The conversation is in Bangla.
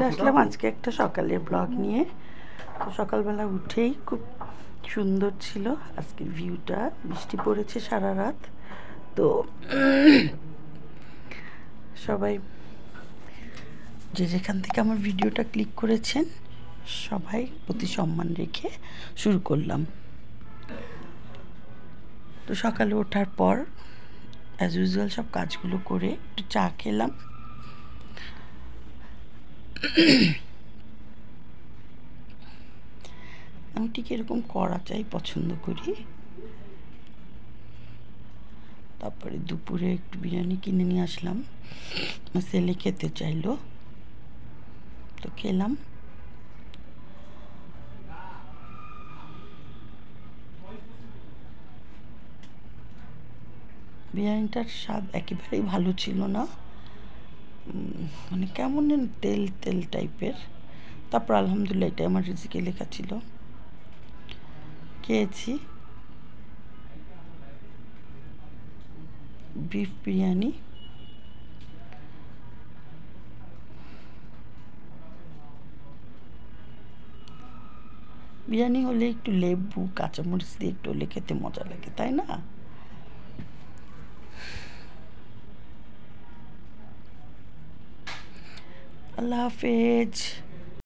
আসলাম আজকে একটা সকালের ব্লগ নিয়ে। তো সকালবেলা উঠেই খুব সুন্দর ছিল আজকের ভিউটা, বৃষ্টি পড়েছে সারা রাত। তো সবাই যে যেখান থেকে আমার ভিডিওটা ক্লিক করেছেন সবাই প্রতি সম্মান রেখে শুরু করলাম। তো সকালে ওঠার পর অ্যাজ ইউজুয়াল সব কাজগুলো করে একটু চা খেলাম। আমি ঠিক এরকম কড়া চাই পছন্দ করি। তারপরে দুপুরে একটু বিরিয়ানি কিনে নিয়ে আসলাম, আমার ছেলে খেতে চাইলো, তো খেলাম। বিরিয়ানিটার স্বাদ একেবারেই ভালো ছিল না, মানে কেমন তেল তেল টাইপের। তারপর আলহামদুলিল্লাহ, এটা আমার রিজিকে লেখা ছিল, খেয়েছি। বিফ বিরিয়ানি, বিরিয়ানি হলে একটু লেবু কাঁচামরিচ দিয়ে একটু হলে খেতে মজা লাগে, তাই না? আল্লাহ হাফেজ।